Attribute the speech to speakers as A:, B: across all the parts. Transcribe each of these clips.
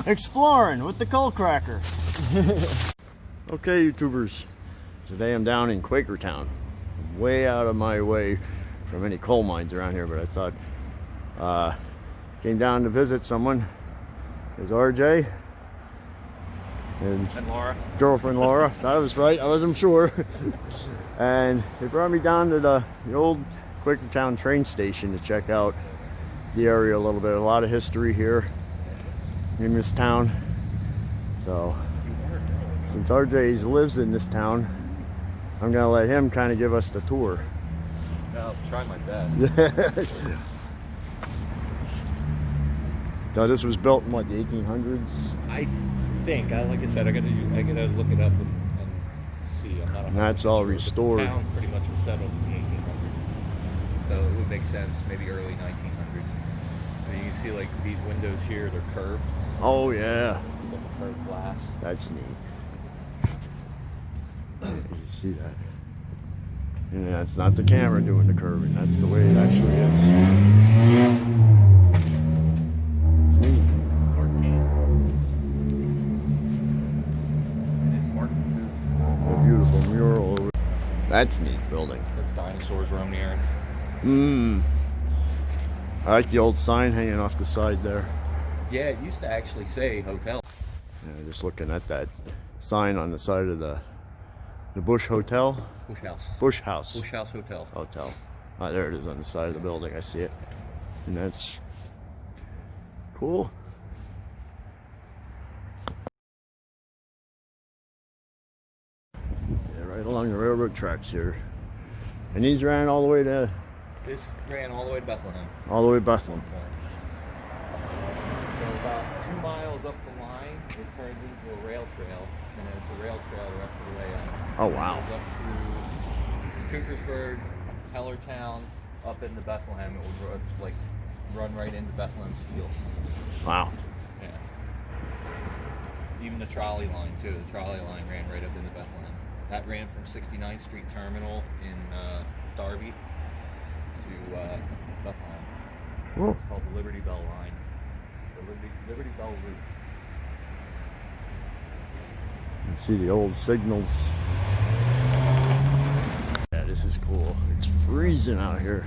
A: Exploring with the coal cracker. Okay, YouTubers. Today I'm down in Quakertown. I'm way out of my way from any coal mines around here, but I thought came down to visit someone. There's RJ and
B: Laura.
A: Girlfriend Laura. That was right. I wasn't sure. And they brought me down to the old Quakertown train station to check out the area a little bit. A lot of history here in this town. So since RJ lives in this town, I'm gonna let him kind of give us the tour.
B: I'll try my best.
A: So this was built in what, the 1800s?
B: I think. Like I said, I gotta look it up and see. I'm not.
A: That's all restored.
B: The town pretty much was settled in the 1800s, so it would make sense. Maybe early 1900s. And you can see like these windows here; they're curved.
A: Oh yeah.
B: Like a curved glass.
A: That's neat. You see that? And that's not the camera doing the curving. That's the way it actually is. A beautiful mural over. That's neat building.
B: There's dinosaurs roaming the area.
A: I like the old sign hanging off the side there.
B: Yeah, it used to actually say hotel.
A: Yeah, just looking at that sign on the side of the Bush Hotel.
B: Bush House.
A: Bush House.
B: Bush House Hotel.
A: Hotel. Oh, there it is on the side of the building. I see it. And that's cool. Yeah, right along the railroad tracks here. And these ran all the way to...
B: This ran all the way to Bethlehem.
A: All the way to Bethlehem.
B: So about 2 miles up the line, it turns into a rail trail, and then it's a rail trail the rest of the way up.
A: Oh wow.
B: It goes up through Coopersburg, Hellertown, up into Bethlehem. It will run right into Bethlehem Steel.
A: Wow.
B: Yeah. Even the trolley line too. The trolley line ran right up into Bethlehem. That ran from 69th Street Terminal in Darby to Bethlehem.
A: Whoa.
B: It's called the Liberty Bell line. The Liberty Bell route.
A: You can see the old signals. Yeah, this is cool. It's freezing out here.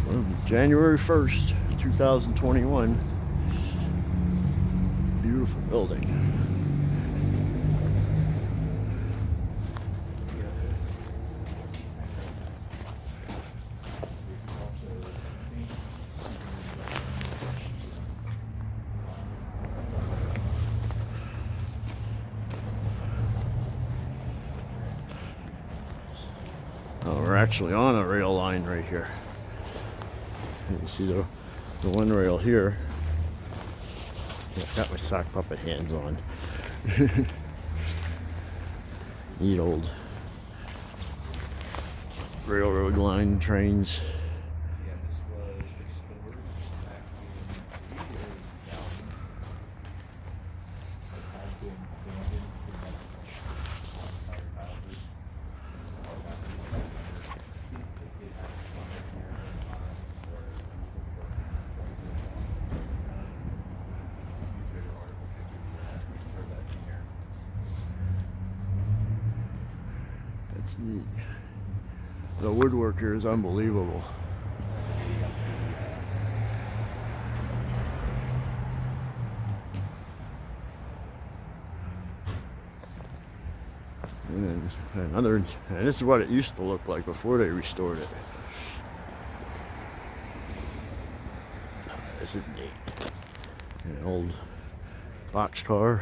A: Well, January 1st, 2021. Beautiful building. Oh, we're actually on a rail line right here. You see the one rail here. Yeah, I've got my sock puppet hands on. Neat old railroad line trains.
B: Yeah, this was restored back in It had been abandoned for entire childhood.
A: That's neat. The woodwork here is unbelievable. And then another, and this is what it used to look like before they restored it. This is neat. An old boxcar.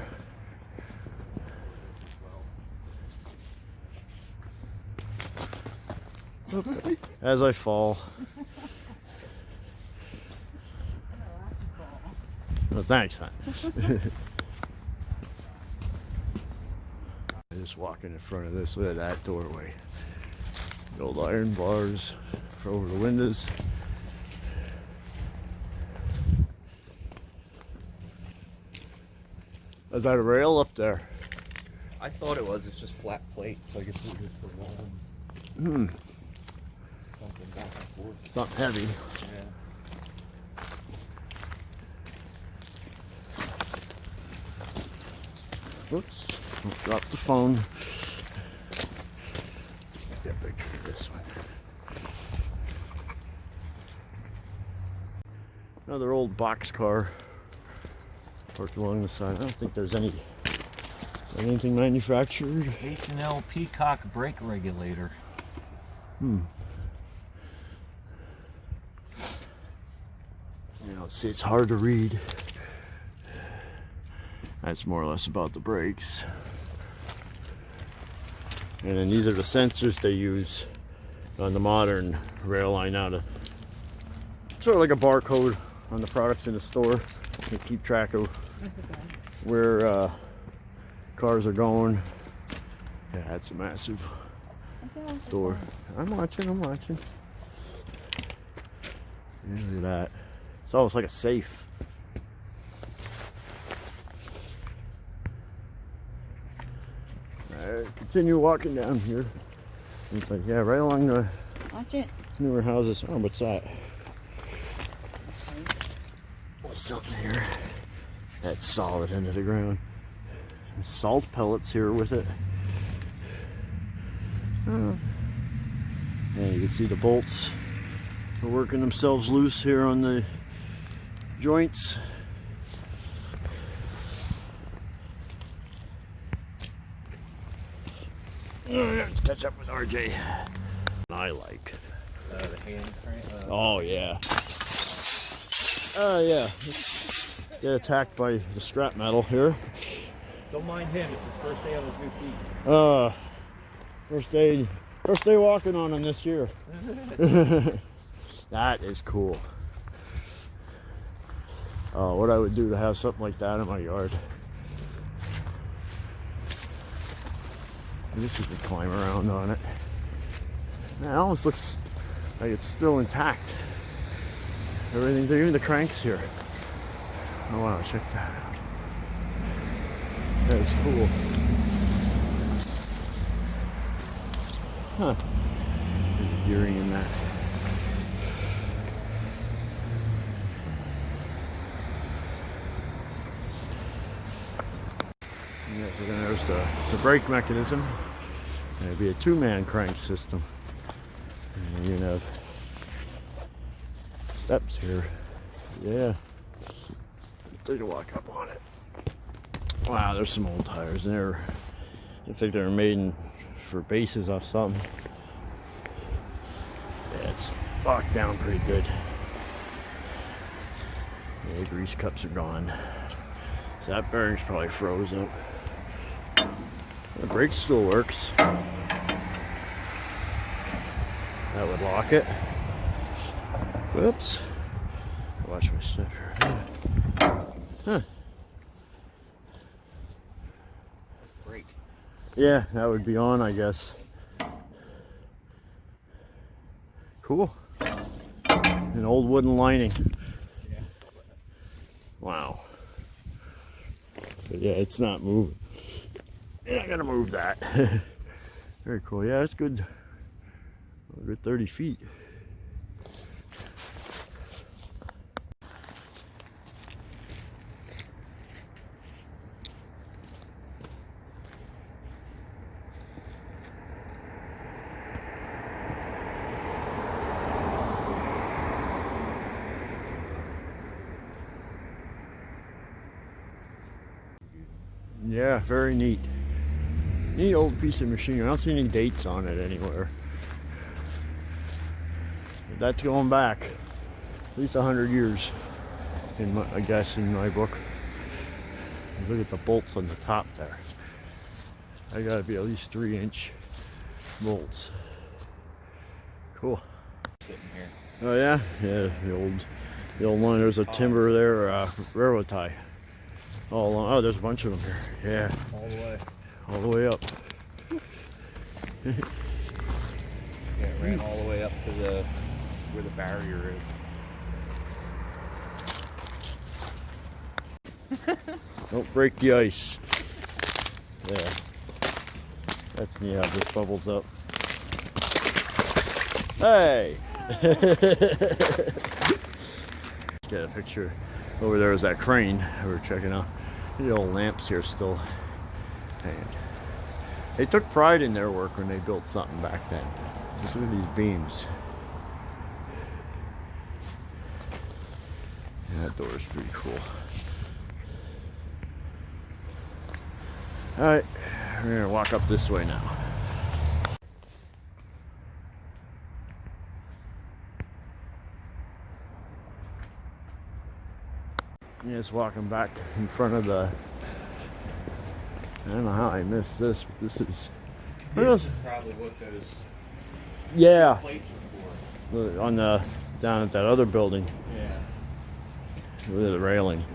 A: As I fall. Oh, thanks, hon. Just walking in front of this, look at that doorway. The old iron bars for over the windows. Is that a rail up there?
B: I thought it was. It's just flat plate, so I guess it's just for rolling. Something back and forth.
A: Something heavy.
B: Yeah.
A: Whoops, drop the phone. Get a picture of this one. Another old box car parked along the side. I don't think there's anything manufactured.
B: H&L Peacock brake regulator.
A: You know, see, it's hard to read. That's more or less about the brakes. And then these are the sensors they use on the modern rail line now to sort of like a barcode on the products in the store. You keep track of where cars are going. Yeah, that's a massive door. I'm watching. Yeah, look at that. It's almost like a safe. Alright, continue walking down here. It's like, yeah, right along the newer houses. Oh, what's that? There's something here. That's solid into the ground. Some salt pellets here with it. And you can see the bolts are working themselves loose here on the joints. Let's catch up with RJ. I like.
B: The hand crank.
A: Oh yeah. Yeah. Get attacked by the scrap metal here.
B: Don't mind him. It's his first day on his new feet. First day walking on them this year.
A: That is cool. Oh, what I would do to have something like that in my yard. I guess you could climb around on it. Man, it almost looks like it's still intact. Everything's, even the cranks here. I want to check that out. That is cool. Huh. There's gearing in that. Yeah, so then there's the brake mechanism. It'd be a two-man crank system. And you have steps here. Yeah. Take a walk up on it. Wow, there's some old tires in there. I think they're made for bases off something. Yeah, it's locked down pretty good. Yeah, the grease cups are gone. So that bearing's probably froze up. The brake still works. That would lock it. Whoops. Watch my step here. Huh.
B: Brake.
A: Yeah, that would be on, I guess. Cool. An old wooden lining.
B: Yeah.
A: Wow. But yeah, it's not moving. Yeah, I gotta move that. Very cool. Yeah, that's good. A good 30 feet. Yeah, very neat. Neat old piece of machinery. I don't see any dates on it anywhere. But that's going back at least 100 years, I guess, in my book. Look at the bolts on the top there. I gotta be at least 3-inch bolts. Cool.
B: Sitting here.
A: Oh yeah, yeah. The old one. There's a timber there, railroad tie. All along. Oh, there's a bunch of them here. Yeah. All the way up.
B: Yeah, it ran all the way up to where the barrier is.
A: Don't break the ice. Yeah. That's neat how this bubbles up. Hey! Let's get a picture. Over there is that crane we were checking out. The old lamps here still And they took pride in their work when they built something back then. Just look at these beams. And that door is pretty cool. Alright, we're gonna walk up this way now. Just walking back in front of the, I don't know how I missed this, but this is,
B: this is probably what those
A: yeah,
B: plates are for.
A: On the, down at that other building.
B: Yeah.
A: With the railing.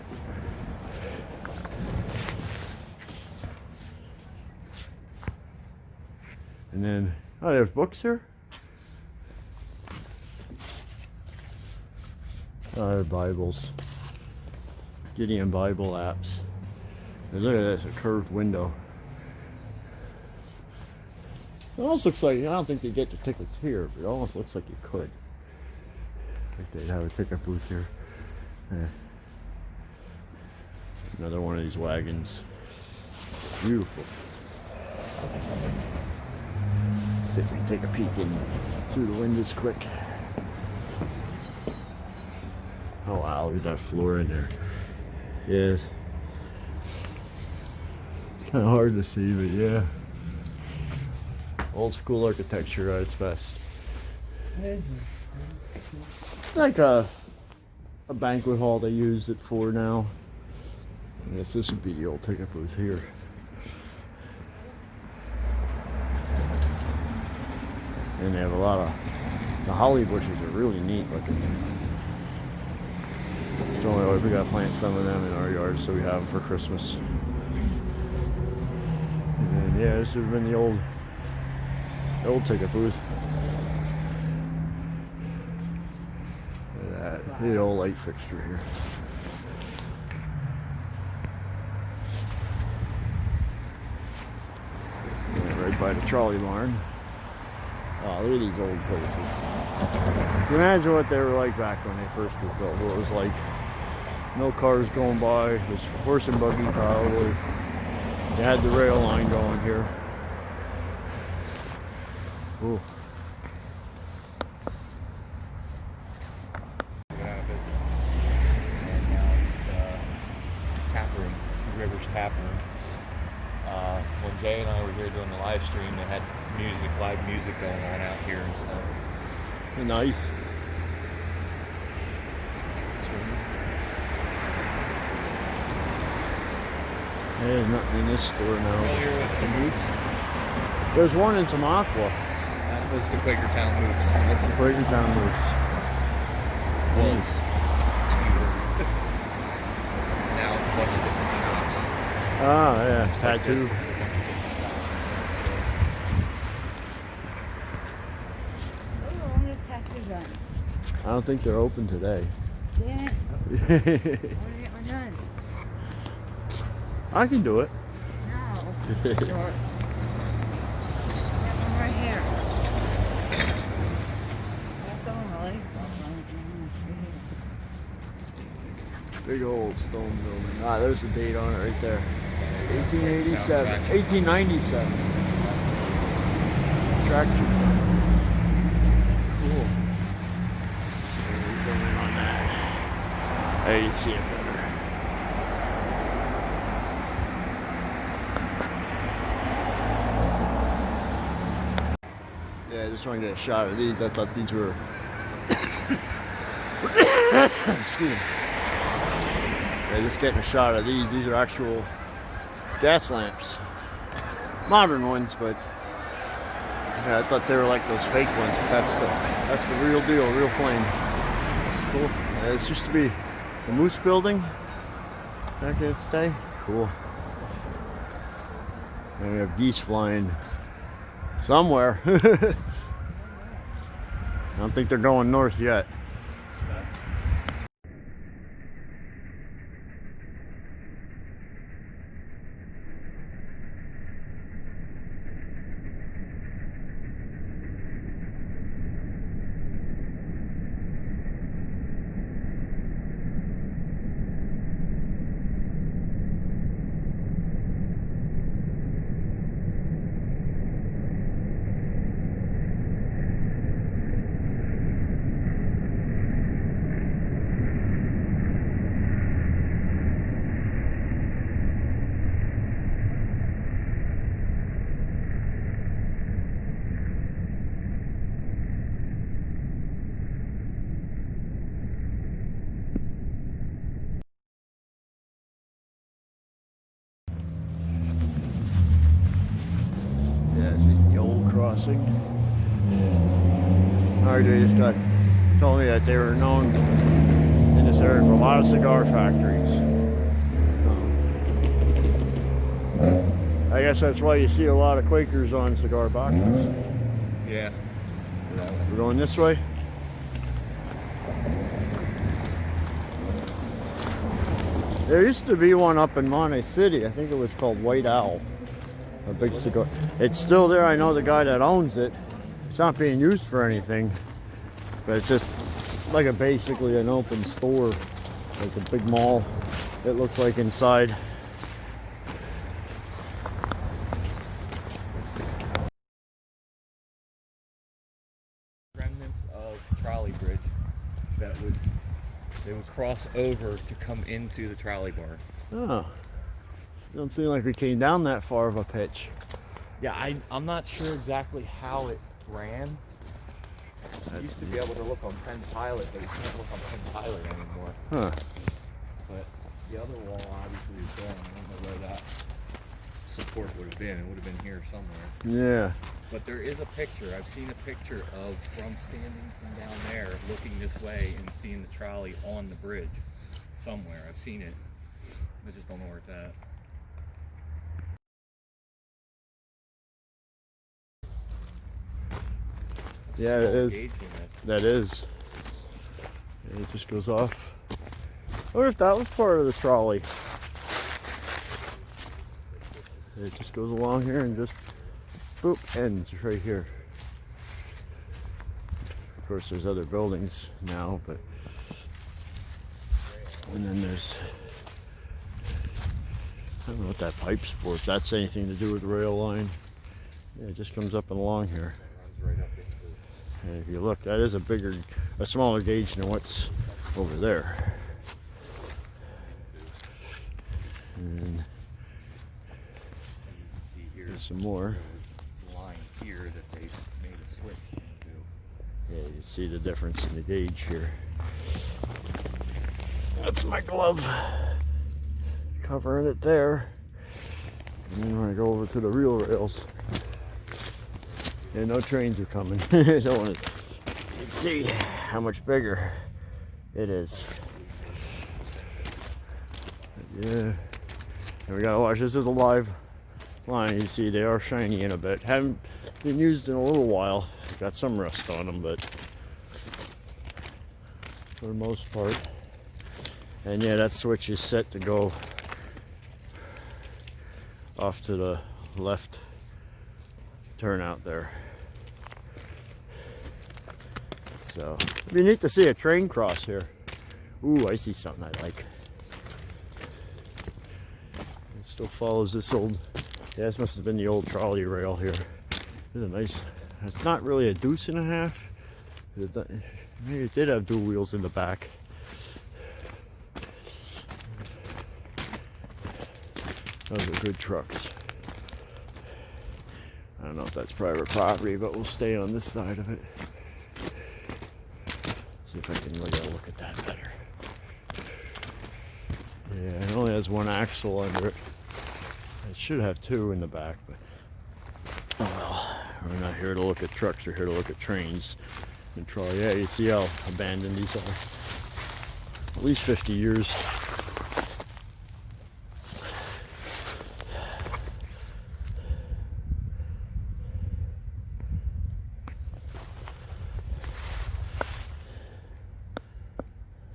A: And then, oh, there's books here? Oh, Bibles. Gideon Bible apps. And look at this, a curved window. It almost looks like, I don't think they get the tickets here, but it almost looks like you could. I think they'd have a ticket booth here. Yeah. Another one of these wagons. Beautiful. Let's see if we can take a peek in through the windows quick. Oh wow, look at that floor in there. Yeah. It's kind of hard to see, but yeah. Old school architecture at its best. It's like a banquet hall they use it for now. I guess this would be the old ticket booth here. And they have a lot of, the holly bushes are really neat looking. So we gotta plant some of them in our yard so we have them for Christmas. And then, yeah, this would have been the old ticket booth. Look at that, the old light fixture here. Right by the trolley barn. Oh, look at these old places. Can you imagine what they were like back when they first were built? What it was like, no cars going by, it was horse and buggy probably. They had the rail line going here. Ooh.
B: And now it's tap room, Two Rivers Tap Room. When Jay and I were here doing the live stream, they had live music going on out here and stuff.
A: Nice. There's nothing in this store now.
B: Familiar with the moose?
A: There's one in Tamaqua.
B: That was the Quakertown moose.
A: That's the Quakertown moose.
B: Was. Now it's a bunch of different shops.
A: Ah, yeah, tattoo. I don't think they're open today.
C: Yeah. I want to get one done.
A: I can do it.
C: No. Short. Got one right here. That's all right.
A: Big old stone building. Ah, there's the date on it right there. 1887. 1897. Tractor. Cool. So zoom in on that. There you see it better. Yeah, I just want to get a shot of these. I thought these were excuse me. Yeah, just getting a shot of these. These are actual gas lamps. Modern ones, but yeah, I thought they were like those fake ones. That's the real deal, real flame. Cool. Yeah, this used to be the Moose Building back in its day. Cool. And we have geese flying somewhere. I don't think they're going north yet. crossing. RJ just told me that they were known in this area for a lot of cigar factories. I guess that's why you see a lot of Quakers on cigar boxes.
B: Yeah.
A: We're going this way. There used to be one up in Monte City. I think it was called White Owl. A big cigar. It's still there. I know the guy that owns it. It's not being used for anything, but it's just like basically an open store, like a big mall. It looks like inside.
B: Remnants of trolley bridge that they would cross over to come into the trolley bar.
A: Oh, don't seem like we came down that far of a pitch.
B: Yeah, I'm not sure exactly how it ran. I used to be able to look on Penn Pilot, but you can't look on Penn Pilot anymore.
A: Huh.
B: But the other wall obviously is gone. I don't know where that support would have been. It would have been here somewhere.
A: Yeah.
B: But there is a picture. I've seen a picture of from standing from down there, looking this way and seeing the trolley on the bridge somewhere. I've seen it. I just don't know where it's at.
A: Yeah, it is. That is. Yeah, it just goes off. I wonder if that was part of the trolley. It just goes along here and just boop, ends right here. Of course, there's other buildings now, but and then there's, I don't know what that pipe's for. If that's anything to do with the rail line. Yeah, it just comes up and along here. And if you look, that is a smaller gauge than what's over there. And there's some more.
B: Line here that they made a switch to.
A: Yeah, you can see the difference in the gauge here. That's my glove covering it there. And then when I go over to the real rails, yeah, no trains are coming. I don't want to. You can see how much bigger it is. Yeah, and we gotta watch. This is a live line. You see, they are shiny in a bit. Haven't been used in a little while. Got some rust on them, but for the most part. And yeah, that switch is set to go off to the left turnout there. So it'd be neat to see a train cross here. Ooh, I see something I like. It still follows this old, yeah, this must have been the old trolley rail here. This is a nice, it's not really a deuce and a half. Maybe it did have dual wheels in the back. Those are good trucks. I don't know if that's private property, but we'll stay on this side of it. See if I can really look at that better. Yeah, it only has one axle under it. It should have two in the back, but oh well. We're not here to look at trucks, we're here to look at trains and trolley. Yeah, you see how abandoned these are. At least 50 years.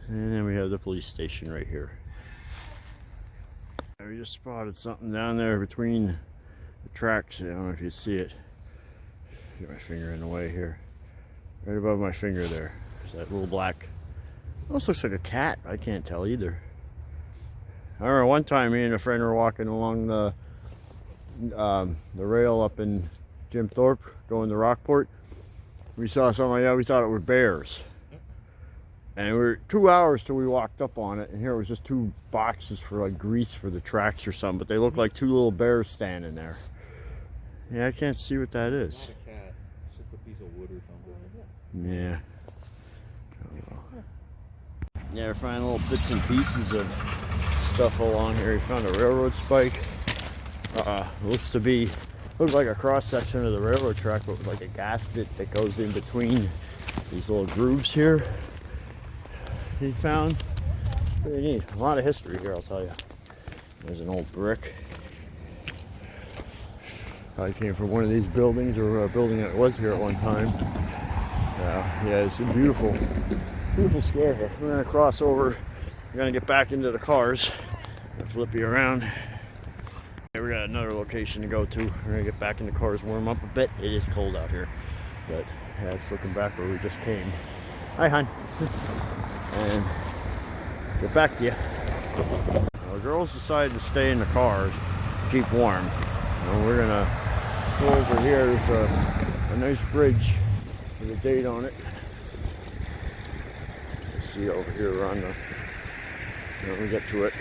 A: And then we have the police station right here. We just spotted something down there between the tracks. I don't know if you see it. Get my finger in the way here. Right above my finger there. There's that little black, almost looks like a cat. I can't tell either. I remember one time me and a friend were walking along the rail up in Jim Thorpe going to Rockport. We saw something like that. We thought it were bears. And we were 2 hours till we walked up on it, and here it was just two boxes for like grease for the tracks or something, but they looked like two little bears standing there. Yeah, I can't see what that is.
B: Not a cat. It's just a piece of wood or something.
A: Yeah. Oh, well. Yeah, we're finding little bits and pieces of stuff along here. We found a railroad spike. Looks to be Looks like a cross section of the railroad track, but with like a gasket that goes in between these little grooves here. He found pretty neat. A lot of history here, I'll tell you. There's an old brick. Probably came from one of these buildings or a building that was here at one time. Yeah, it's a beautiful, beautiful square here. We're gonna cross over. We're gonna get back into the cars. Flip you around. Okay, we got another location to go to. We're gonna get back in the cars, warm up a bit. It is cold out here, but yeah, it's looking back where we just came. Hi, hon. And get back to you. The girls decided to stay in the cars, keep warm. And we're gonna go over here. There's a nice bridge with a date on it. You see over here on the. When we get to it,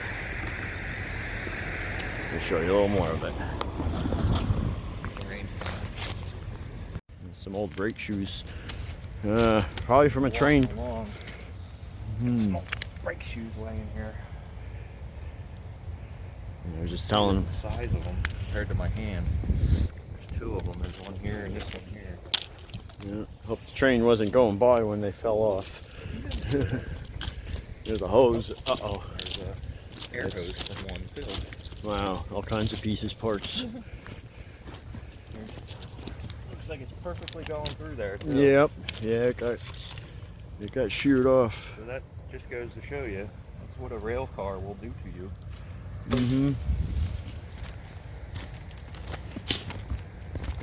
A: I'll show you a little more of it. Some old brake shoes. Probably from a train.
B: Some old brake shoes laying here.
A: I was just telling them.
B: The size of them compared to my hand. There's two of them. There's one here and this one here.
A: Yeah, hope the train wasn't going by when they fell off. There's a hose. Uh-oh.
B: There's a air hose from one too.
A: Wow, all kinds of pieces, parts.
B: Looks like it's perfectly going through there too.
A: Yep. Yeah, it got sheared off.
B: So that just goes to show you that's what a rail car will do to you.
A: Mm-hmm.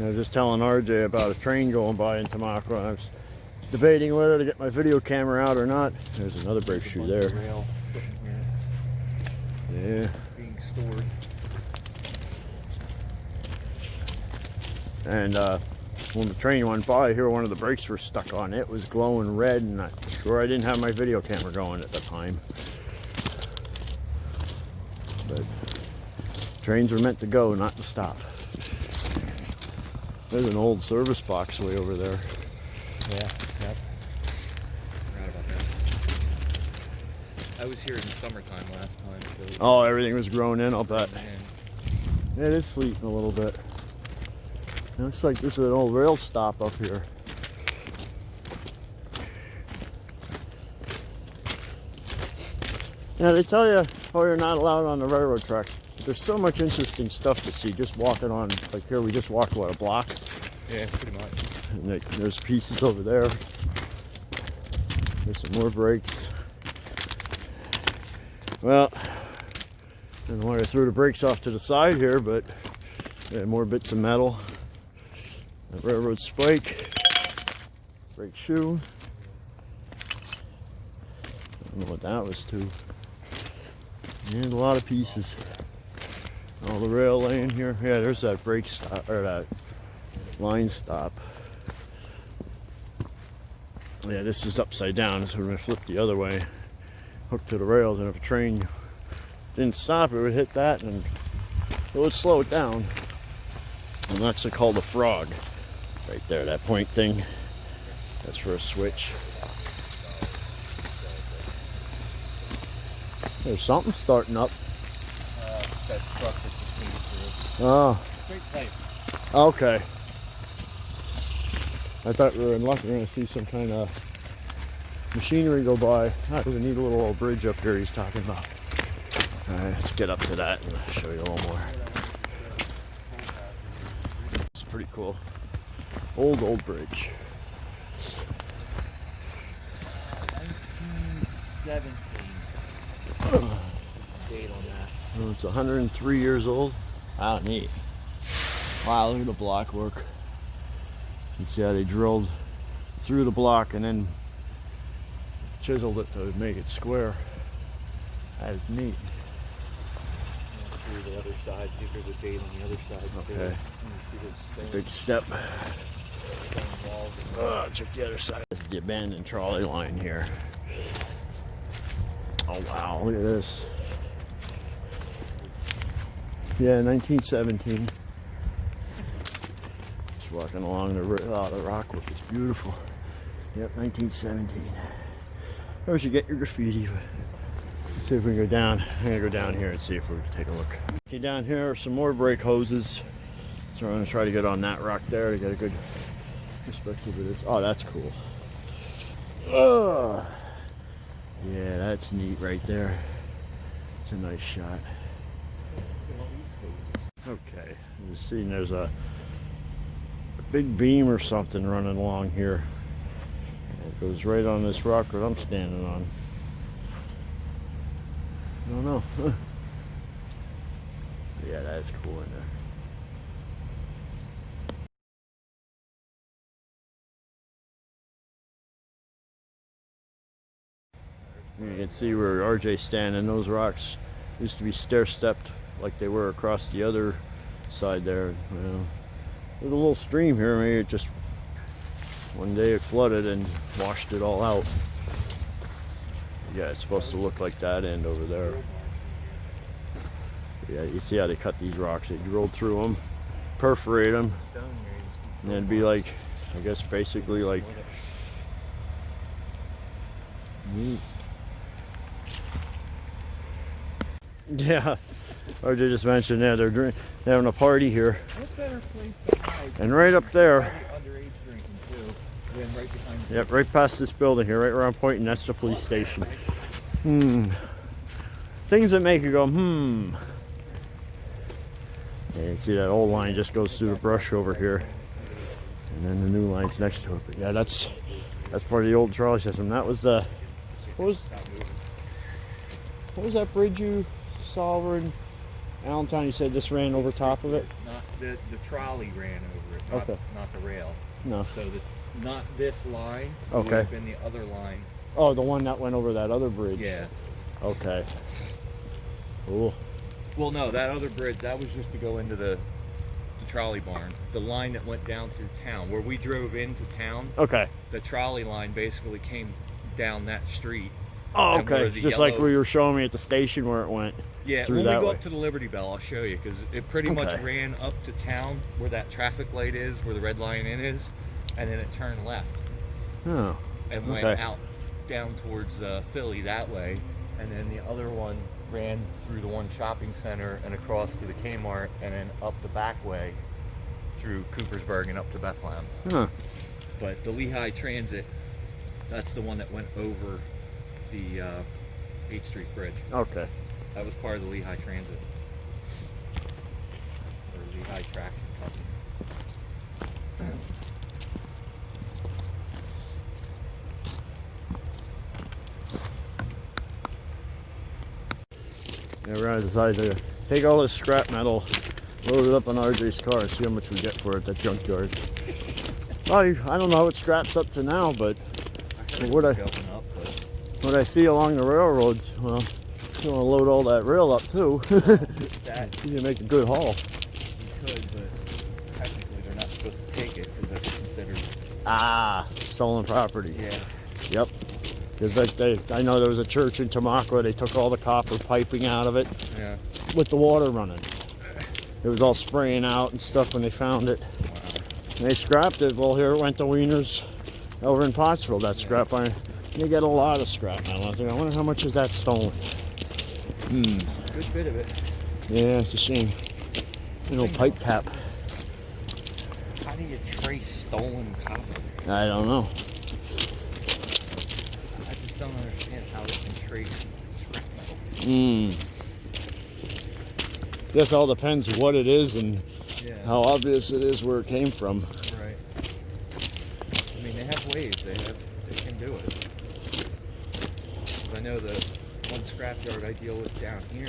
A: I was just telling RJ about a train going by in Tamaqua. I was debating whether to get my video camera out or not. There's another brake shoe there.
B: Rail sitting here.
A: Yeah.
B: Being stored.
A: And when the train went by here, one of the brakes were stuck on it. It was glowing red, and I'm sure I didn't have my video camera going at the time. But trains are meant to go, not to stop. There's an old service box way over there.
B: Yeah, yep. Forgot about that. I was here in the summertime last time. So
A: Oh, everything was grown in, I'll bet.
B: man.
A: Yeah, it is sleeting a little bit. It looks like this is an old rail stop up here. Yeah, they tell you, oh, you're not allowed on the railroad tracks. There's so much interesting stuff to see just walking on. Like here, we just walked, what, a block?
B: Yeah, pretty much.
A: And there's pieces over there. There's some more brakes. Well, I don't know why I threw the brakes off to the side here, but yeah, more bits of metal. A railroad spike. Brake shoe. I don't know what that was to. And a lot of pieces. All the rail laying here. Yeah, there's that brake stop, or that line stop. Yeah, this is upside down, so we're going to flip the other way. Hooked to the rails, and if a train didn't stop, it would hit that and it would slow it down. And that's called a frog. Right there, that point thing. That's for a switch. There's something starting up.
B: That truck that just came through.
A: Oh,
B: Great place.
A: okay. I thought we were in luck. We're going to see some kind of machinery go by. Ah, there's a neat little old bridge up here he's talking about. Alright, let's get up to that and show you a little more. It's pretty cool. Old bridge.
B: 1917. Date on that.
A: Oh, it's 103 years old. Wow, neat. Wow, look at the block work. You see how they drilled through the block and then chiseled it to make it square. That is neat.
B: Let's see the other side, see if there's a date on the other side.
A: Okay.
B: Let me see those stones.
A: Big step.
B: Stone walls and
A: Check the other side. This is the abandoned trolley line here. Oh wow, look at this. Yeah, 1917. Just walking along the rock, which is beautiful. Yep, 1917. I wish you get your graffiti. Let's see if we can go down. I'm gonna go down here and see if we can take a look. Okay, down here are some more brake hoses. So I'm gonna try to get on that rock there to get a good perspective of this. Oh, that's cool. Oh, yeah, that's neat right there. It's a nice shot. Okay, you see there's a big beam or something running along here. It goes right on this rock that I'm standing on. I don't know. Yeah, that's cool in there. You can see where RJ's standing. Those rocks used to be stair-stepped like they were across the other side there. You know, there's a little stream here. Maybe it just one day it flooded and washed it all out. Yeah, it's supposed to look like that end over there. Yeah, you see how they cut these rocks. They roll through them, perforate them, and it'd be like, I guess basically like. Yeah, RJ just mentioned that they're having a party here.
B: What better place to hide?
A: And right up there.
B: Underage drinking too. Then right behind.
A: Yep, right past this building here, right where I'm pointing. That's the police station. Things that make you go, Yeah, you see that old line just goes through the brush over here, and then the new line's next to it. But yeah, that's part of the old trolley system. That was what was that bridge you saw over in Allentown? You said this ran over top of it?
B: Not the trolley ran over it.
A: Okay.
B: Not the rail.
A: No.
B: So not this line. It
A: Okay.
B: would have been the other line.
A: Oh, the one that went over that other bridge.
B: Yeah.
A: Okay. Cool.
B: Well, no, that other bridge, that was just to go into the trolley barn. The line that went down through town, where we drove into town. Okay. The trolley line basically came down that street.
A: Oh, okay. Just like where you were showing me at the station where it went.
B: Yeah, when we go up to the Liberty Bell, I'll show you, because it pretty much ran up to town where that traffic light is, where the red line in is, and then it turned left.
A: Oh.
B: And went out down towards Philly that way, and then the other one ran through the one shopping center and across to the Kmart, and then up the back way through Coopersburg and up to Bethlehem.
A: Huh.
B: But the Lehigh Transit, that's the one that went over the 8th Street Bridge. Okay. That was part of the Lehigh Transit. Or Lehigh Traction Company.
A: Yeah, we're gonna decide to take all this scrap metal, load it up on RJ's car, and see how much we get for it at that junkyard. Well, I don't know what scrap's up to now, but what I see along the railroads, well, you want to load all that rail up too. You can make a good haul.
B: You could, but technically they're not supposed to take it because that's considered
A: stolen property.
B: Yeah.
A: Yep. Because I know there was a church in Tamaqua, they took all the copper piping out of it with the water running. It was all spraying out and stuff when they found it.
B: Wow.
A: And they scrapped it. Well, here it went to Wiener's over in Pottsville, that scrap iron. They get a lot of scrap metal. I wonder how much is that stolen?
B: Good bit of it.
A: Yeah, it's a shame. You know, pipe cap.
B: How do you trace stolen copper?
A: I don't know.
B: I just don't understand how they can trace scrap metal.
A: Guess all depends what it is and how obvious it is where it came from.
B: Right. I mean, they have ways. They can do it. I know the one scrapyard I deal with down here,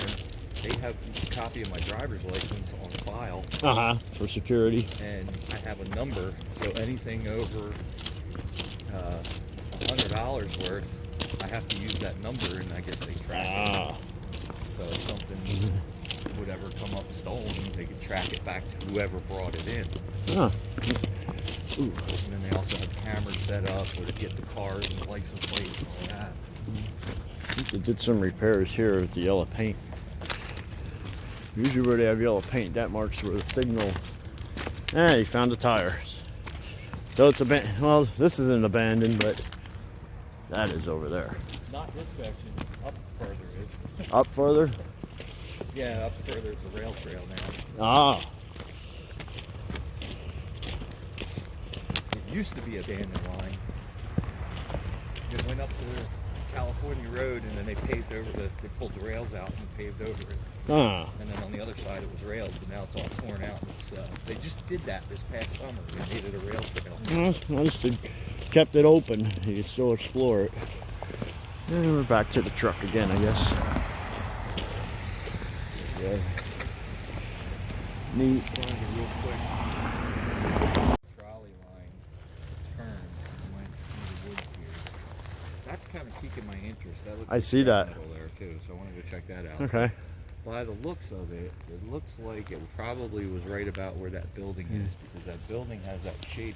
B: they have a copy of my driver's license on file.
A: For security.
B: And I have a number, so anything over $100 worth, I have to use that number, and I guess they track it. So if something would ever come up stolen, they could track it back to whoever brought it in. And then they also have cameras set up where they get the cars and license plates and all that.
A: I think they did some repairs here with the yellow paint. Usually where they have yellow paint, that marks where the signal. You found the tires. So it's abandoned. Well, this isn't abandoned, but that is over there.
B: Not this section. Up further is.
A: Up further?
B: Yeah, up further is the rail trail now. used to be abandoned line. It went up to California Road, and then they paved over they pulled the rails out and paved over it.
A: Ah.
B: And then on the other side it was rails, but now it's all torn out. They just did that this past summer. They made it a rail trail.
A: Well, I just kept it open. You can still explore it. And we're back to the truck again, I guess. Yeah. Neat.
B: Real quick. Trolley line turned and went through the woods here. That's kind of piquing my interest. That looks
A: I see that.
B: there too, so I wanted to check that out.
A: Okay.
B: By the looks of it, it looks like it probably was right about where that building is, because that building has that shape.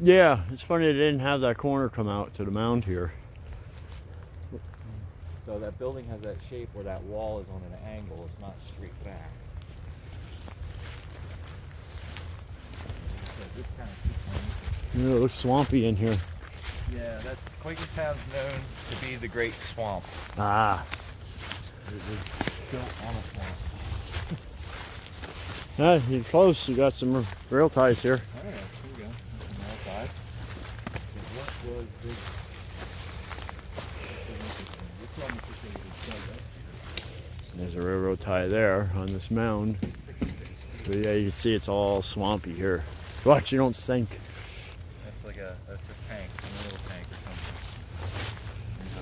A: Yeah, it's funny they didn't have that corner come out to the mound here.
B: So that building has that shape where that wall is on an angle. It's not straight back. So this kind of keeps my interest.
A: Yeah, it looks swampy in here.
B: Yeah, that's Quakertown's known to be the Great Swamp.
A: Ah.
B: It was built on a swamp.
A: Yeah, you're close. You got some rail ties here.
B: Oh yeah, here we go. That's an outside. What was this?
A: There's a railroad tie there on this mound. But yeah, you can see it's all swampy here. Watch, you don't sink.
B: That's like that's a tank, a little tank or something. There's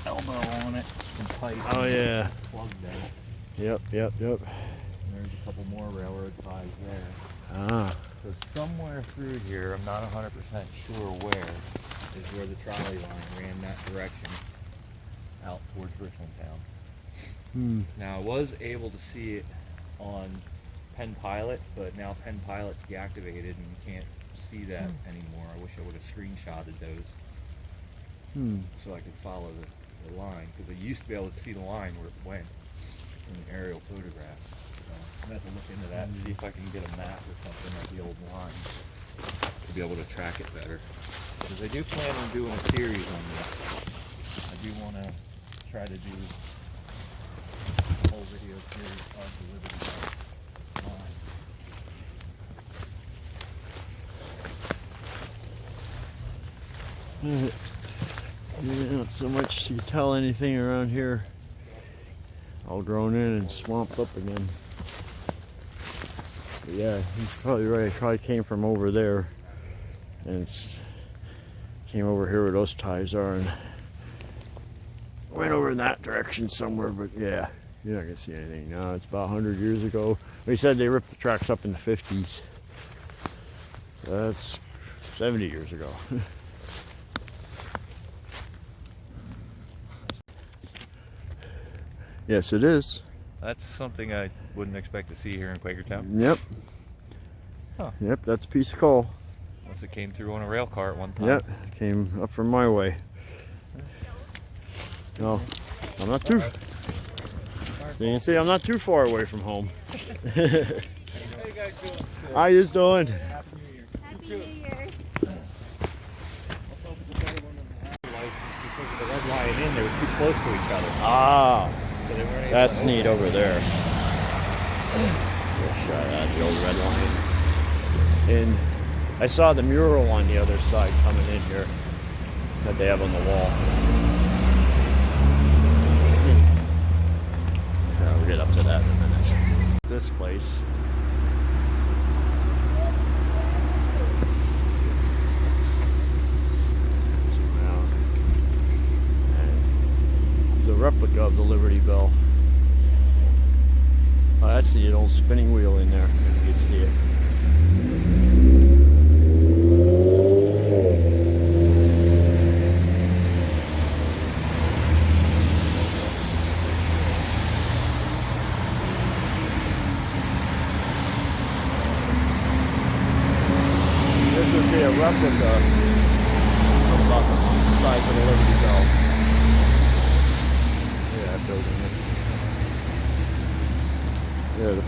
B: a elbow on it, some pipe.
A: Oh yeah.
B: Plugged out.
A: Yep.
B: And there's a couple more railroad ties there.
A: Ah.
B: So somewhere through here, I'm not 100% sure where, is where the trolley line ran that direction out towards Richlandtown. Now I was able to see it on Penn Pilot, but now Penn Pilot's deactivated and you can't see that anymore. I wish I would have screenshotted those so I could follow the line, because I used to be able to see the line where it went in the aerial photographs. So I'm going to have to look into that and see if I can get a map or something of the old line to be able to track it better. Because I do plan on doing a series on this. I do want to try to do a whole video series of the Liberty line.
A: Yeah, not so much you can tell anything around here. All grown in and swamped up again. But yeah, he's probably right. It probably came from over there, and came over here where those ties are, and went over in that direction somewhere. But yeah, you're not gonna see anything now. It's about 100 years ago. They said they ripped the tracks up in the 50s. That's 70 years ago. Yes, it is.
B: That's something I wouldn't expect to see here in Quakertown.
A: Yep.
B: Huh.
A: Yep, that's a piece of coal.
B: Unless it came through on a rail car at one time.
A: Yep, it came up from my way. No, I'm not too. You can see I'm not too far away from home.
B: How you guys doing?
A: How you doing?
B: Happy New Year.
C: Happy New Year.
B: Because of the red line in, they were too close to each other.
A: Ah,
B: So they weren't able
A: that's
B: to
A: neat over there. Shot at the old red line. And I saw the mural on the other side coming in here that they have on the wall. Yeah, we'll get up to that in a minute. This place. It's a replica of the Liberty Bell. Oh, that's the old spinning wheel in there. You can see it. This would be a replica of about the size of the Liberty Bell. Yeah, that building is. Yeah.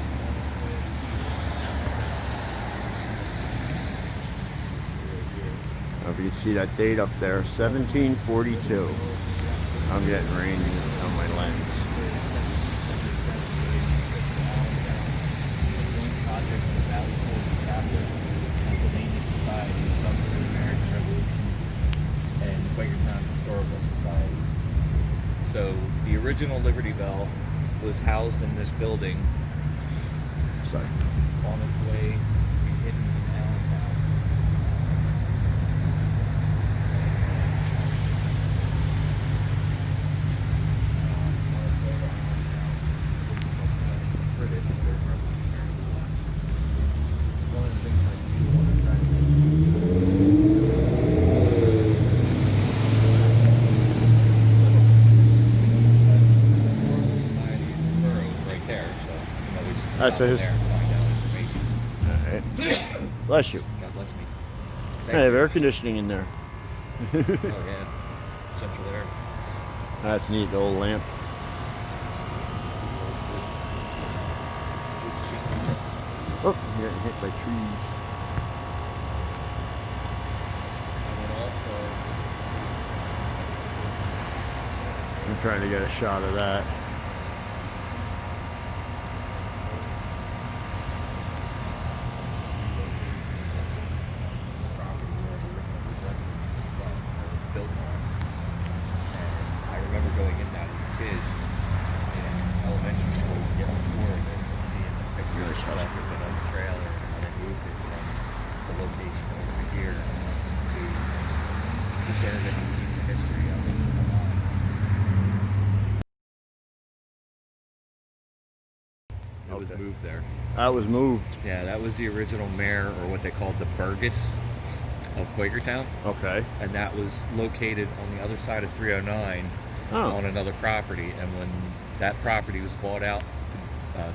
A: If you can see that date up there, 1742. I'm getting rain on my lens.
B: Project in the Valley Forge chapter, Pennsylvania Society of Historical Society. So the original Liberty Bell was housed in this building
A: Sorry.
B: on its way to be hidden in Allentown. British, they're revolutionary. One of the things I do want to try to Historical Society murals right there, so you know, we should
A: That's
B: stop
A: a
B: in there and find out information.
A: All right. Bless you.
B: God bless me.
A: They
B: Thank
A: have
B: you.
A: air conditioning in there.
B: Oh yeah, central air.
A: That's neat, the old lamp. Oh, I'm getting hit by trees.
B: And then also,
A: I'm trying to get a shot of that.
B: property where the original was built on. And I remember going in that as a kid in elementary school, get a tour of it, and seeing the pictures
A: Nice
B: of
A: house.
B: it on the trailer, and how they moved it from the location over here to just enter into the history of it. It was
A: Okay.
B: moved there.
A: That was moved.
B: Yeah, that was the original mayor, or what they called the Burgess of Quakertown,
A: Okay.
B: and that was located on the other side of 309
A: Oh.
B: on another property. And when that property was bought out,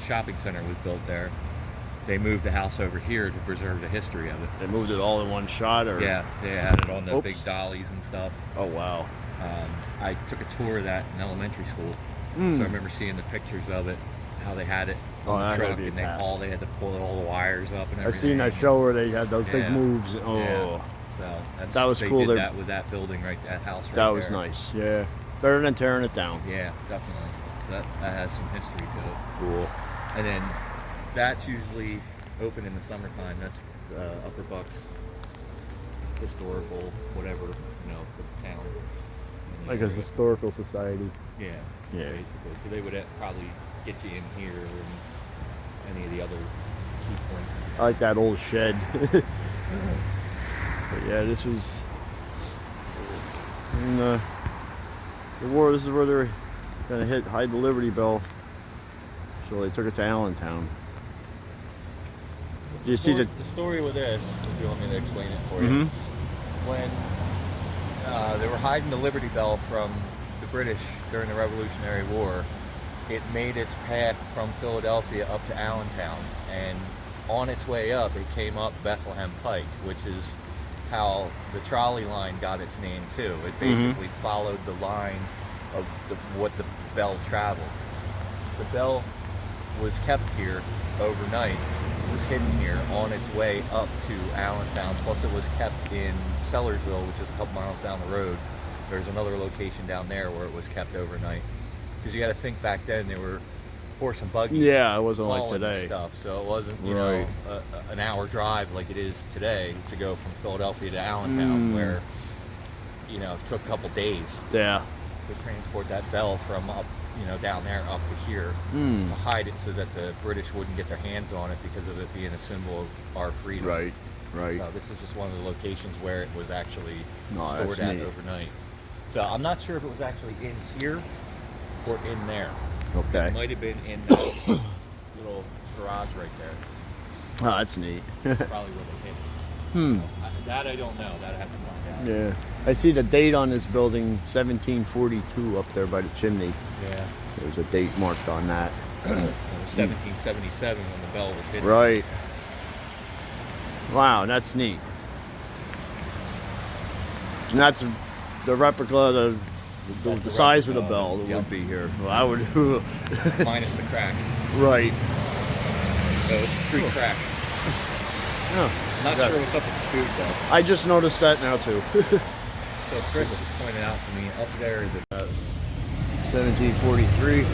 B: shopping center was built there. They moved the house over here to preserve the history of it.
A: They moved it all in one shot, or?
B: Yeah, they had it on the
A: Oops.
B: big dollies and stuff.
A: Oh, wow.
B: I took a tour of that in elementary school,
A: Mm.
B: so I remember seeing the pictures of it, how they had it
A: Oh,
B: on
A: that
B: the
A: had to
B: truck,
A: be a
B: and
A: task.
B: they had to pull all the wires up and everything.
A: I've seen that show where they had those big
B: Yeah.
A: moves. Oh,
B: Yeah. So
A: That was
B: they
A: cool.
B: Did
A: They-
B: that with that building right, that house right
A: that
B: there.
A: was nice. Yeah. Better than tearing it down.
B: Yeah, definitely. So that has some history to it.
A: Cool.
B: And then that's usually open in the summertime. That's Upper Bucks historical, whatever, you know, for the town. in the
A: Like a
B: area.
A: historical society.
B: Yeah,
A: Yeah.
B: basically. So they would probably get you in here and any of the other key points.
A: I like that old shed. But yeah, this was in the war. This is where they're gonna hide the Liberty Bell. So they took it to Allentown. Do you see the?
B: The story with this, if you want me to explain it for you.
A: Mhm.
B: When they were hiding the Liberty Bell from the British during the Revolutionary War, it made its path from Philadelphia up to Allentown, and on its way up, it came up Bethlehem Pike, which is how the trolley line got its name too. It basically followed the line of what the bell traveled. The bell was kept here overnight, was hidden here on its way up to Allentown, plus it was kept in Sellersville, which is a couple miles down the road. There's another location down there where it was kept overnight. Because you got to think back then there were horse and buggies.
A: Yeah, it wasn't like
B: hauling
A: today.
B: Stuff, so it wasn't, you
A: Right.
B: know, an hour drive like it is today to go from Philadelphia to Allentown, where, you know, it took a couple days
A: Yeah.
B: to transport that bell from up, you know, down there up to here
A: Mm.
B: to hide it so that the British wouldn't get their hands on it because of it being a symbol of our freedom.
A: Right. Right.
B: So this is just one of the locations where it was actually
A: No,
B: stored
A: that's
B: at
A: neat.
B: overnight. So I'm not sure if it was actually in here or in there.
A: Okay.
B: It might have been in that little garage right there.
A: Oh, that's neat.
B: Probably where they hid it.
A: Hmm.
B: That I don't know. That I have to find out.
A: Yeah. I see the date on this building, 1742, up there by the chimney.
B: Yeah.
A: There's a date marked on that.
B: It was 1777 when the bell was hidden.
A: Right. Wow, that's neat. And that's the replica of the
B: That's
A: the
B: a
A: size of the
B: replica
A: bell
B: of it,
A: that
B: yep.
A: would be here. Well, I would.
B: Minus the crack.
A: Right.
B: So it was pre-crack.
A: Yeah.
B: Not
A: That-
B: sure what's up with the food though.
A: I just noticed that now too.
B: So Chris just pointed out to me, up there is a
A: 1743.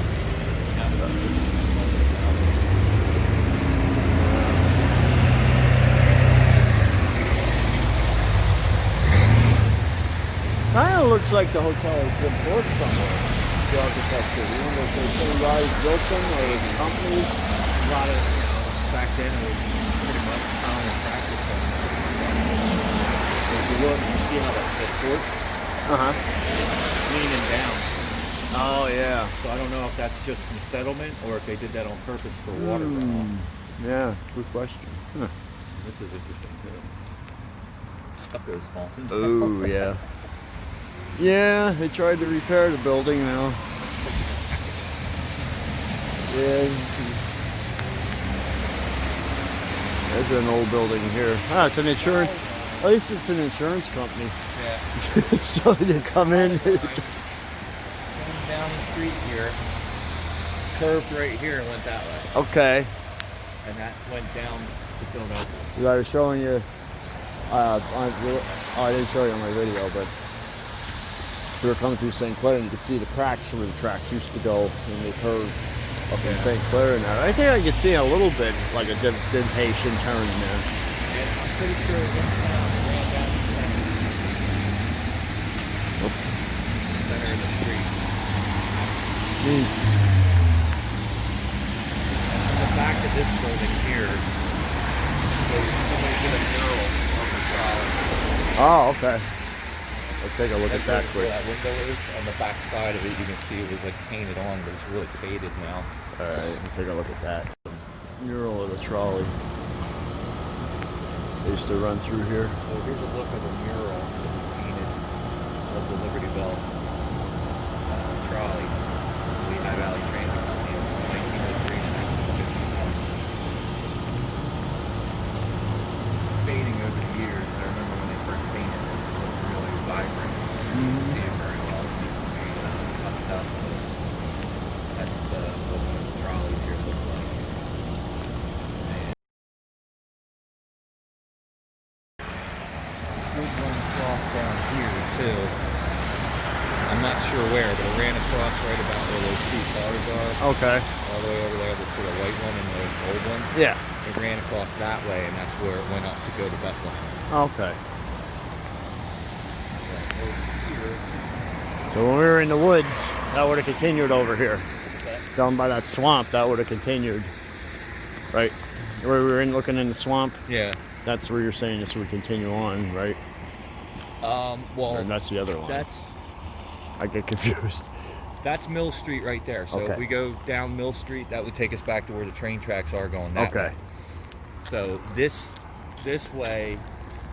A: Kind of looks like the hotel has been built somewhere. The architecture. You wonder if the same guys built them or the companies.
B: A lot of back then it was pretty much common practice. If you look, you see how the porch leaning down.
A: Oh yeah.
B: So I don't know if that's just from settlement or if they did that on purpose for water runoff.
A: Yeah, good question. Huh.
B: This is interesting too. Stucco's falling.
A: Oh yeah. Yeah, they tried to repair the building now. Yeah. There's an old building here. Ah, it's an insurance. At least it's an insurance company.
B: Yeah.
A: So they come in.
B: Going down the street here, curved right here and went that way.
A: Okay.
B: And that went down to Philadelphia.
A: I was showing you. I didn't show you on my video, but we were coming through St. Clair and you could see the cracks where the tracks used to go and they curved up in St. Clair and that. I think I could see a little bit like a dentation turn in there.
B: And I'm pretty sure it went down the center.
A: Oops.
B: Center of the street.
A: Neat.
B: And the back of this building here, somebody did a mural on the trolley.
A: Oh, okay. Let's take a look at that
B: where
A: quick.
B: that window is. On the back side of it, you can see it was like painted on, but it's really faded now.
A: Alright, let's take a look at that. Mural of the trolley. They used to run through here.
B: So here's a look of the mural that was painted of the Liberty Bell trolley. Lehigh Valley Transit Company in 1903 to 1951. Fading over the years. I remember when they first painted this, it looked really vibrant. You can see it very well. It used to be puffed up. That's what the trolleys here look like. Big one across down here too. I'm not sure where, but it ran across right about where those two cars are.
A: Okay.
B: All the way over there to the white one and the old one.
A: Yeah.
B: It ran across that way, and that's where it went up to go to Bethlehem.
A: Okay.
B: Yeah, over here.
A: So when we were in the woods, that would have continued over here.
B: Okay.
A: Down by that swamp, that would have continued. Right? Where we were in looking in the swamp,
B: Yeah.
A: that's where you're saying this would continue on, right?
B: Well,
A: Or that's the other line. I get confused.
B: That's Mill Street right there. So
A: Okay.
B: if we go down Mill Street, that would take us back to where the train tracks are going that way.
A: Okay.
B: So this way,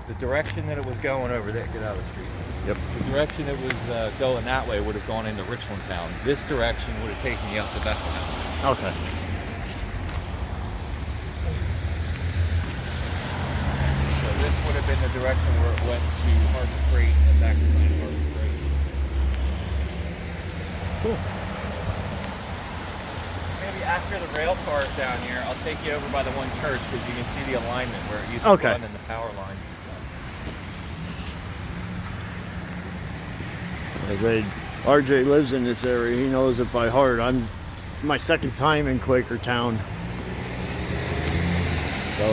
B: the direction that it was going over there, get out of the street.
A: Yep.
B: The direction it was going that way would have gone into Richland Town. This direction would have taken you up to Bethlehem.
A: Okay.
B: So this would have been the direction where it went to Harbor Freight and back to Harbor Freight.
A: Cool.
B: Maybe after the rail cars down here, I'll take you over by the one church because you can see the alignment where it used to run in the power line.
A: RJ lives in this area. He knows it by heart. I'm my second time in Quakertown. So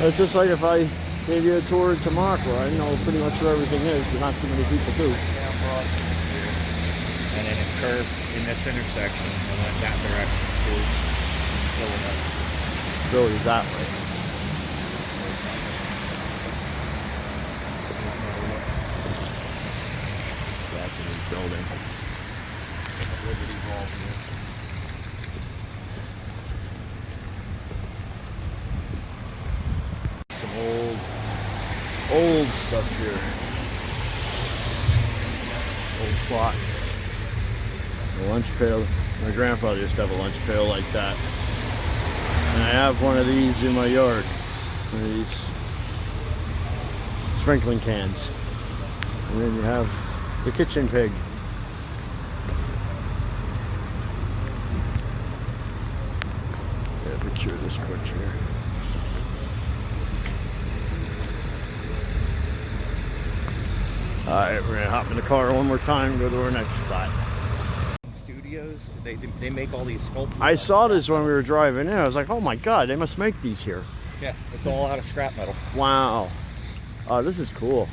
A: it's just like if I gave you a tour of Tamaqua. I know pretty much where everything is, but not too many people do.
B: Down Broad Street here. And then it curved in this intersection and went that direction to Philadelphia.
A: Philly's that way. That's a new building.
B: Liberty Hall here.
A: Some old stuff here. Old plots. A lunch pail. My grandfather used to have a lunch pail like that. And I have one of these in my yard. One of these sprinkling cans. And then you have the kitchen pig. Yeah, picture this quick here. Alright, we're gonna hop in the car one more time and go to our next spot.
B: Studios, they make all these sculptures.
A: I saw this when we were driving in. I was like, oh my god, they must make these here.
B: Yeah, it's all out of scrap metal.
A: Wow. Oh, this is cool.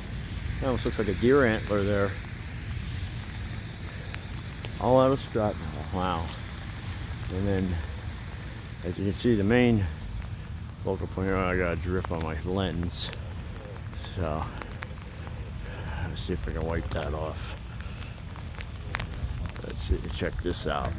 A: It almost looks like a deer antler there. All out of scrap metal. Wow. And then, as you can see, the main focal point here, I got a drip on my lens. So, let's see if I can wipe that off. Let's see, check this out.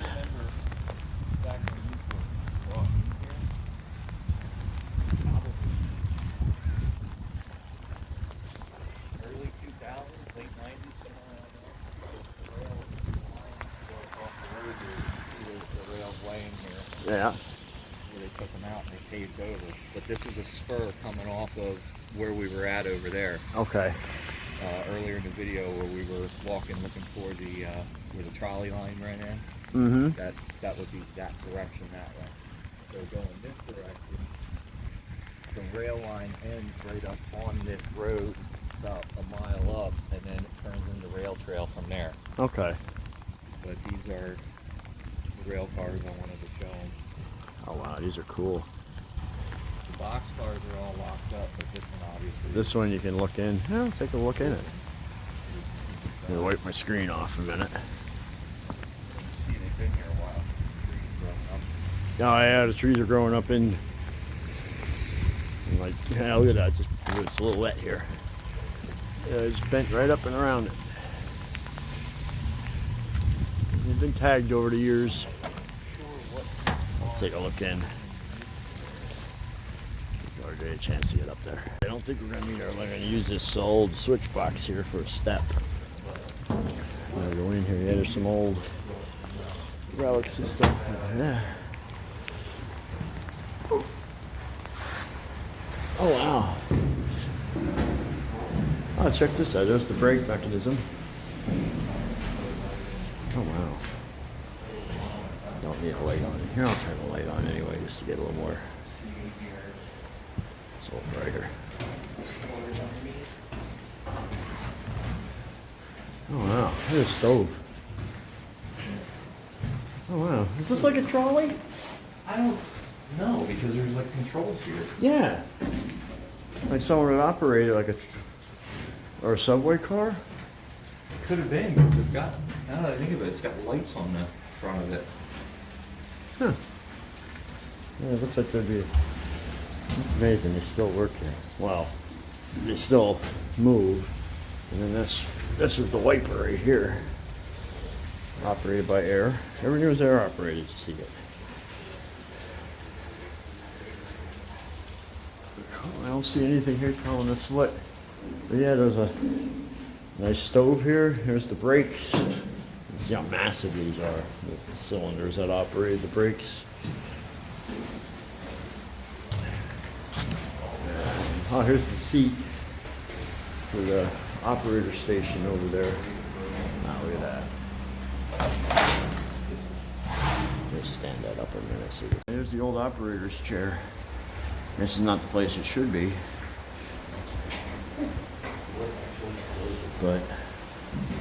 A: Yeah.
B: They took them out and they paved over. But this is a spur coming off of where we were at over there.
A: Okay.
B: Earlier in the video where we were walking looking for the where the trolley line ran in.
A: Mm-hmm.
B: That would be that direction that way. So going this direction, the rail line ends right up on this road about a mile up, and then it turns into rail trail from there.
A: Okay.
B: But these are the rail cars I wanted to show them.
A: Oh wow, these are cool.
B: The box cars are all locked up, but this one obviously.
A: This one you can look in. Yeah, take a look in it. I'm gonna wipe my screen off a minute.
B: See, they've been here a while. Trees growing up.
A: Oh yeah, the trees are growing up in. Like, yeah, look at that. Just it's a little wet here. Yeah, it's bent right up and around it. They've been tagged over the years. I'll take a look in. Give RJ a chance to get up there. I don't think we're gonna need our. We're gonna use this old switch box here for a step. I'm gonna go in here. Yeah, there's some old relics and stuff. Yeah. Oh wow. Oh, check this out. There's the brake mechanism. Oh wow. Don't need a light on it. Here, I'll turn the light on anyway, just to get a little more. It's a little brighter. Oh wow, look at the stove. Oh wow, is this like a trolley?
B: I don't know because there's like controls here.
A: Yeah. Like someone would operate it like or a subway car?
B: Could have been because it's got. Now that I think of it, it's got lights on the front of it.
A: Huh. Yeah, it looks like there'd be. It's amazing. They still work here. Well, they still move. And then this is the wiper right here. Operated by air. Everything was air operated. You see it. I don't see anything here telling us what. But yeah, there's a nice stove here. Here's the brakes. See how massive these are. The cylinders that operate the brakes. Oh, here's the seat for the operator station over there. Now look at that. Just stand that up a minute. So there's the old operator's chair. This is not the place it should be. But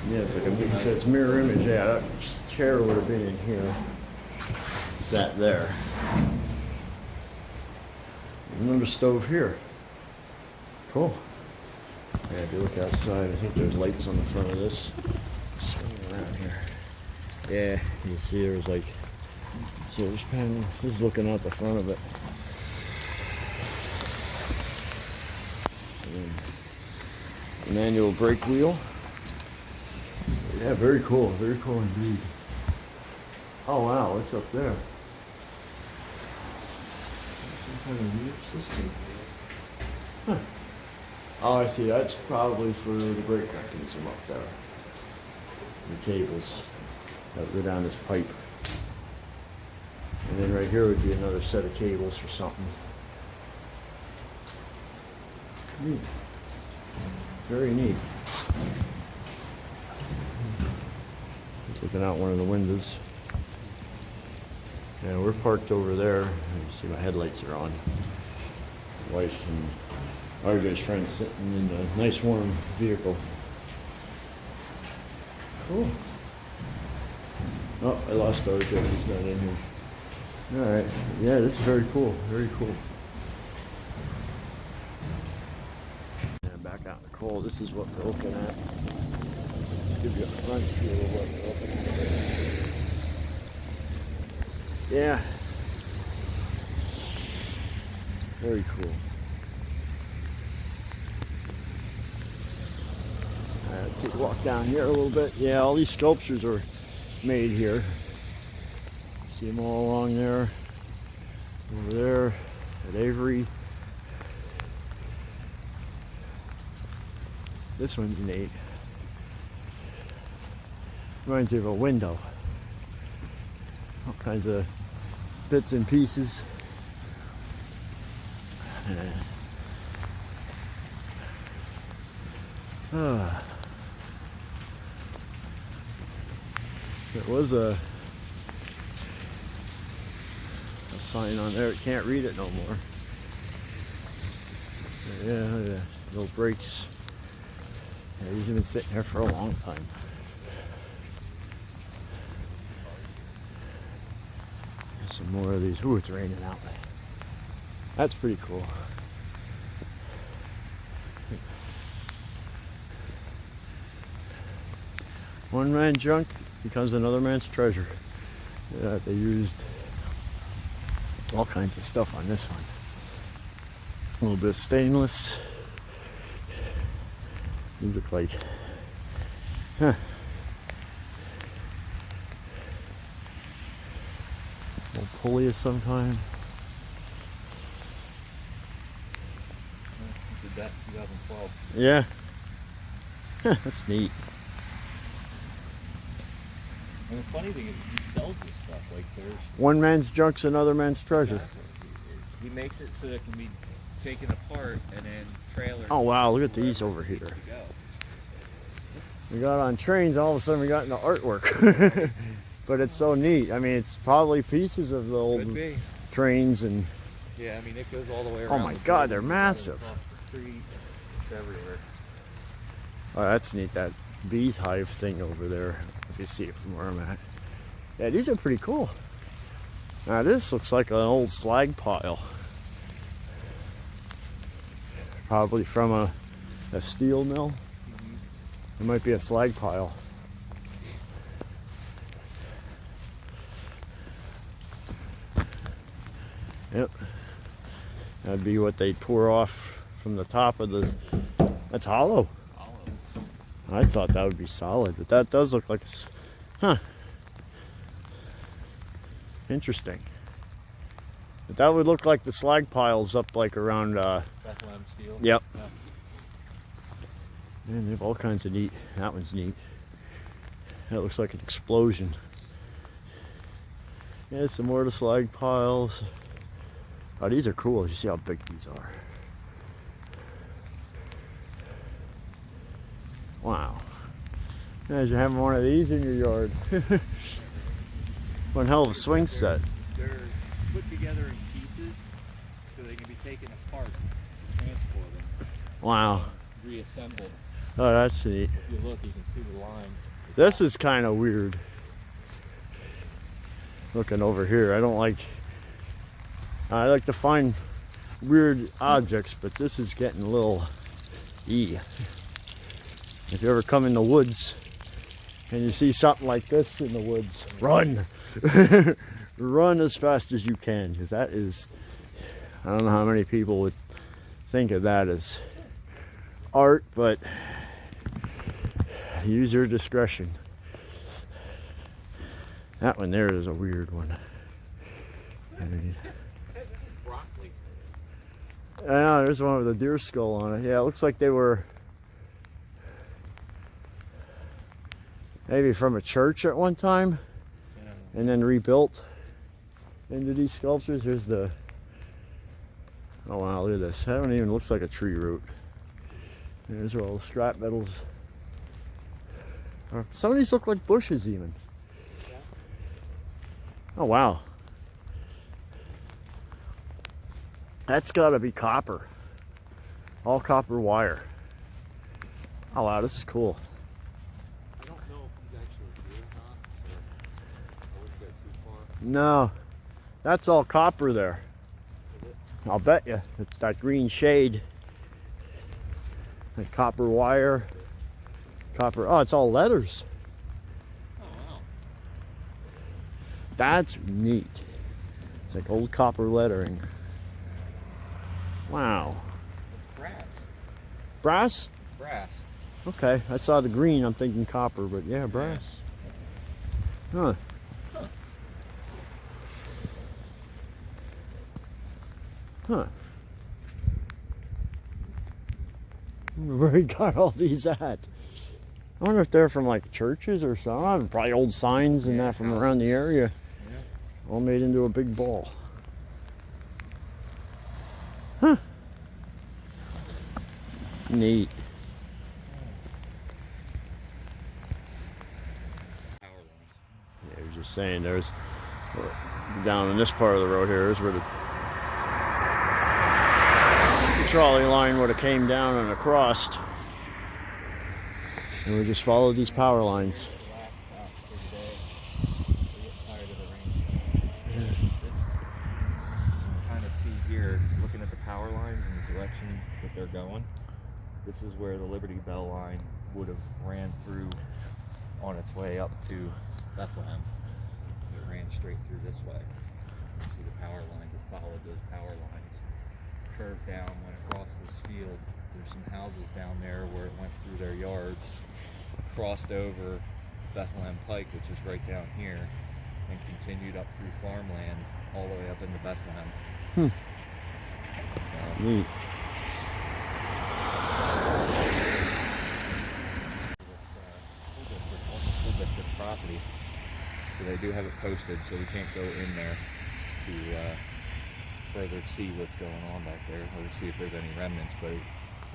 A: yeah, it's like he said, it's mirror image. Yeah, that chair would have been in here. Sat there. Another stove here. Cool. Yeah, if you look outside, I think there's lights on the front of this. Swing around here. Yeah, you see there's like source panel. This is looking out the front of it. And manual brake wheel. Yeah, very cool indeed. Oh wow, what's up there? Some kind of unit system. Huh. Oh, I see. That's probably for the brake mechanism up there. The cables that go down this pipe. And then right here would be another set of cables for something. Neat. Very neat. Looking out one of the windows. Yeah, we're parked over there. You see my headlights are on. Wife and RJ's friend sitting in a nice warm vehicle. Cool. Oh, I lost RJ. He's not in here. Alright. Yeah, this is very cool. Very cool. And back out in the cold, this is what we're looking at. Let's give you a front view of what we're looking at. Yeah. Very cool. Let's take a walk down here a little bit. Yeah, all these sculptures are made here. See them all along there. Over there at Avery. This one's neat. Reminds me of a window. All kinds of bits and pieces. There was a sign on there. Can't read it no more. Yeah, no brakes. Yeah, he's been sitting there for a long time. There's some more of these. Ooh, it's raining out. That's pretty cool. One man's junk becomes another man's treasure. Yeah, they used all kinds of stuff on this one. A little bit of stainless. These look like, huh. Old pulley of some kind.
B: Did that in 2012.
A: Yeah. Huh, that's neat.
B: And the funny thing is, he sells this stuff. Like there's
A: One man's junk's another man's treasure.
B: Exactly. He makes it so that it can be taken apart and then trailers.
A: Oh wow, look at these over here. We got on trains, all of a sudden we got into artwork. But it's so neat. I mean, it's probably pieces of the old trains and...
B: Yeah, I mean, it goes all the way around.
A: Oh my God, they're massive.
B: The street, it's everywhere.
A: Oh, that's neat, that beehive thing over there. If you see it from where I'm at. Yeah, these are pretty cool. Now this looks like an old slag pile. Probably from a steel mill. It might be a slag pile. Yep. That'd be what they pour off from the top of the... That's hollow. I thought that would be solid, but that does look like it's... Huh. Interesting. But that would look like the slag piles up like around...
B: Bethlehem steel?
A: Yep.
B: Yeah.
A: Man, they have all kinds of neat... That one's neat. That looks like an explosion. Yeah, some more of the slag piles. Oh, these are cool. You see how big these are. Wow. Imagine having one of these in your yard. One hell of a swing set.
B: They're put together in pieces so they can be taken apart and transported.
A: Wow.
B: Reassembled.
A: Oh, that's neat.
B: If you look, you can see the lines.
A: This is kind of weird. Looking over here, I like to find weird objects, but this is getting a little If you ever come in the woods and you see something like this in the woods, run. Run as fast as you can, because that is, I don't know how many people would think of that as art, but use your discretion. That one there is a weird one. I mean, yeah, there's one with a deer skull on it. Yeah, it looks like they were maybe from a church at one time, and then rebuilt into these sculptures. Here's the... Oh wow, look at this. That one even looks like a tree root. There's all the scrap metals. Some of these look like bushes even. Oh wow. That's gotta be copper. All copper wire. Oh wow, this is cool.
B: I don't know if he's actually here or not, or I wouldn't go too far.
A: No, that's all copper there. I'll bet you. It's that green shade. That copper wire. Copper, oh, it's all letters.
B: Oh wow.
A: That's neat. It's like old copper lettering. Wow.
B: It's brass.
A: Brass?
B: Brass.
A: Okay, I saw the green. I'm thinking copper, but yeah, brass. Huh. Huh. I wonder where he got all these at. I wonder if they're from like churches or something. Probably old signs and that from around the area.
B: Yeah.
A: All made into a big ball. Huh. Neat.
B: Power lines.
A: Yeah, I was just saying there's down in this part of the road here is where the trolley line would have came down and across. And we just followed these power lines.
B: Kind of see here, looking at the power lines and the direction that they're going. This is where the Liberty Bell line would have ran through on its way up to Bethlehem. It ran straight through this way. You see the power lines that followed those power lines. Curved down, went across this field. There's some houses down there where it went through their yards, crossed over Bethlehem Pike, which is right down here, and continued up through farmland all the way up into Bethlehem. So,
A: Neat.
B: School district property, so they do have it posted, so we can't go in there to further see what's going on back there or see if there's any remnants, but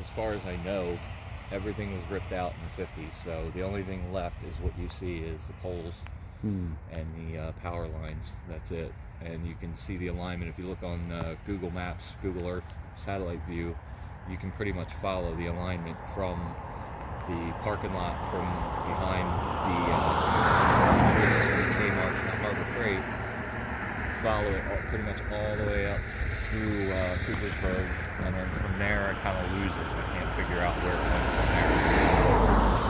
B: as far as I know, everything was ripped out in the 50s, so the only thing left is what you see is the poles and the power lines. That's it. And you can see the alignment. If you look on Google Maps, Google Earth satellite view, you can pretty much follow the alignment from the parking lot from behind the Kmart's and the Harbor Freight. Follow it pretty much all the way up through Coopersburg, and then from there I kind of lose it. I can't figure out where it went from there.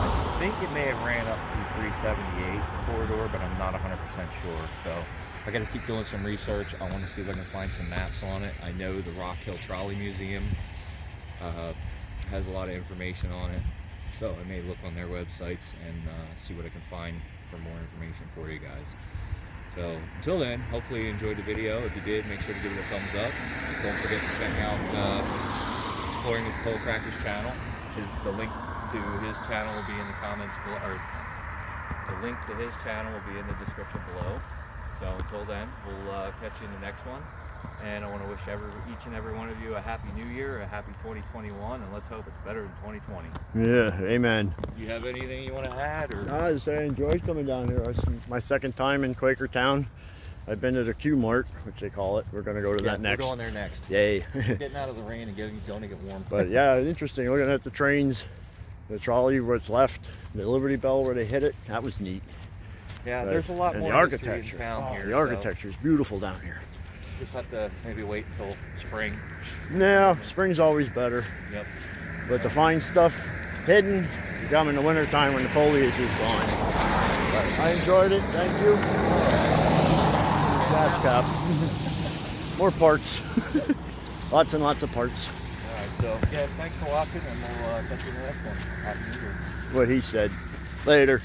B: I think it may have ran up to 378 corridor, but I'm not 100% sure. So I got to keep doing some research. I want to see if I can find some maps on it. I know the Rock Hill Trolley Museum has a lot of information on it, so I may look on their websites and see what I can find for more information for you guys. So until then, hopefully you enjoyed the video. If you did, make sure to give it a thumbs up. Don't forget to check out Exploring with Coal Crackers channel. The link to his channel will be in the comments below, or the link to his channel will be in the description below. So until then, we'll catch you in the next one. And I want to wish each and every one of you a happy new year, a happy 2021, and let's hope it's better than 2020.
A: Yeah, amen.
B: You have anything you want to add? Or?
A: I just say I enjoyed coming down here. It's my second time in Quakertown. I've been to the Q Mart, which they call it. We're going to go to that next.
B: We're going there next.
A: Yay.
B: We're getting out of the rain and going to get warm.
A: But yeah, interesting. Looking at the trains, the trolley, what's left, the Liberty Bell where they hit it, that was neat.
B: Yeah, there's a lot
A: and
B: more
A: the architecture.
B: in town here.
A: The architecture is beautiful down here.
B: Just have to maybe wait until spring.
A: Yeah, spring's always better.
B: Yep.
A: But to find stuff hidden, you come in the wintertime when the foliage is gone. But I enjoyed it. Thank you. Gas cap. More parts. Lots and lots of parts.
B: Alright, so yeah, thanks for watching, and we'll catch you in the next one. Happy New Year.
A: What he said. Later.